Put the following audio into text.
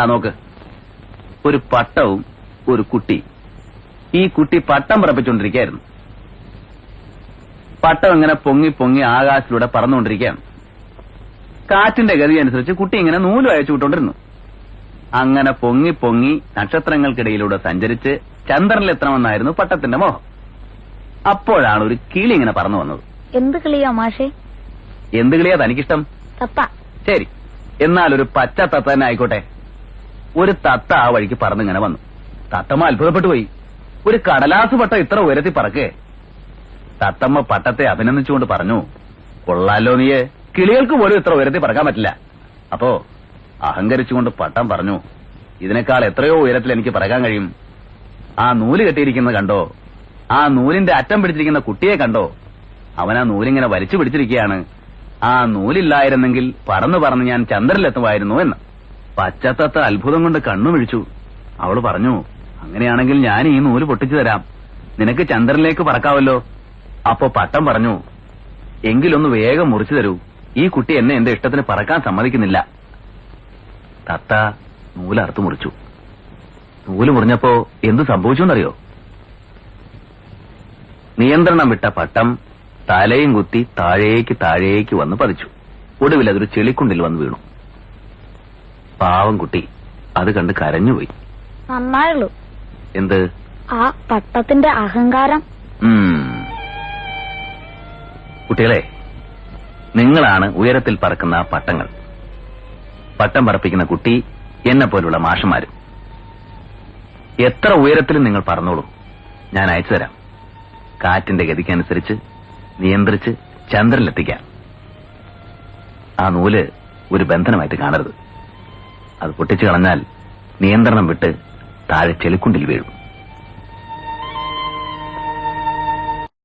നോക്ക്, ഒരു പട്ടവും ഒരു കുട്ടി. ഈ കുട്ടി പട്ടം പറപ്പിച്ചുകൊണ്ടിരിക്കുകയായിരുന്നു. പട്ടം ഇങ്ങനെ പൊങ്ങി പൊങ്ങി ആകാശത്തിലൂടെ പറന്നുകൊണ്ടിരിക്കുകയാണ്. കാറ്റിന്റെ ഗതി അനുസരിച്ച് കുട്ടി ഇങ്ങനെ നൂല് അയച്ചു വിട്ടുകൊണ്ടിരുന്നു. അങ്ങനെ പൊങ്ങി പൊങ്ങി നക്ഷത്രങ്ങൾക്കിടയിലൂടെ സഞ്ചരിച്ച് ചന്ദ്രനിലെത്തണമെന്നായിരുന്നു പട്ടത്തിന്റെ മോഹം. അപ്പോഴാണ് ഒരു കിളി ഇങ്ങനെ പറന്നു വന്നത്. എന്ത് കിളിയാ മാഷേ? എന്ത് കിളിയാ തനിക്കിഷ്ടം? തത്ത. ശരി, എന്നാൽ ഒരു പച്ച തത്ത തന്നെ ആയിക്കോട്ടെ. ഒരു തത്ത ആ വഴിക്ക് പറന്നിങ്ങനെ വന്നു. തത്തമ്മ അത്ഭുതപ്പെട്ടു പോയി. ഒരു കടലാസ് പട്ടം ഇത്ര ഉയരത്തിൽ പറക്കേ? തത്തമ്മ പട്ടത്തെ അഭിനന്ദിച്ചുകൊണ്ട് പറഞ്ഞു, കൊള്ളാലോ നീയെ, കിളികൾക്ക് പോലും ഇത്ര ഉയരത്തിൽ പറക്കാൻ പറ്റില്ല. അപ്പോ അഹങ്കരിച്ചുകൊണ്ട് പട്ടം പറഞ്ഞു, ഇതിനേക്കാൾ എത്രയോ ഉയരത്തിൽ എനിക്ക് പറക്കാൻ കഴിയും. ആ നൂല് കെട്ടിയിരിക്കുന്നത് കണ്ടോ? ആ നൂലിന്റെ അറ്റം പിടിച്ചിരിക്കുന്ന കുട്ടിയെ കണ്ടോ? അവൻ ആ നൂലിങ്ങനെ വലിച്ചു പിടിച്ചിരിക്കുകയാണ്. ആ നൂലില്ലായിരുന്നെങ്കിൽ പറന്ന് പറന്ന് ഞാൻ ചന്ദ്രനിലെത്തുമായിരുന്നു എന്ന്. പച്ചത്തത്ത അത്ഭുതം കൊണ്ട് കണ്ണു മിഴിച്ചു. അവള് പറഞ്ഞു, അങ്ങനെയാണെങ്കിൽ ഞാൻ ഈ നൂല് പൊട്ടിച്ചു തരാം, നിനക്ക് ചന്ദ്രനിലേക്ക് പറക്കാവല്ലോ. അപ്പോ പട്ടം പറഞ്ഞു, എങ്കിലൊന്ന് വേഗം മുറിച്ചു തരൂ, ഈ കുട്ടി എന്നെ എന്റെ ഇഷ്ടത്തിന് പറക്കാൻ സമ്മതിക്കുന്നില്ല. തത്ത നൂലറുത്തു മുറിച്ചു. നൂല് മുറിഞ്ഞപ്പോ എന്തു സംഭവിച്ചെന്നറിയോ? നിയന്ത്രണം വിട്ട പട്ടം തലയും കുത്തി താഴേക്ക് താഴേക്ക് വന്ന് പതിച്ചു. ഒടുവിൽ അതൊരു ചെളിക്കുണ്ടിൽ വന്ന് വീണു. പാവം കുട്ടി അത് കണ്ട് കരഞ്ഞുപോയി. നന്നായുള്ളൂ. എന്ത്? ആ പട്ടത്തിന്റെ അഹങ്കാരം. കുട്ടികളെ, നിങ്ങളാണ് ഉയരത്തിൽ പറക്കുന്ന പട്ടങ്ങൾ. പട്ടം പറപ്പിക്കുന്ന കുട്ടി എന്നെ പോലുള്ള മാഷന്മാരും. എത്ര ഉയരത്തിലും നിങ്ങൾ പറന്നോളൂ, ഞാൻ അയച്ചു തരാം. കാറ്റിന്റെ ഗതിക്കനുസരിച്ച് നിയന്ത്രിച്ച് ചന്ദ്രനിലെത്തിക്കാം. ആ നൂല് ഒരു ബന്ധനമായിട്ട് കാണരുത്. അത് പൊട്ടിച്ചു കളഞ്ഞാൽ നിയന്ത്രണം വിട്ട് താഴെ ചെളിക്കുണ്ടിൽ വീഴും.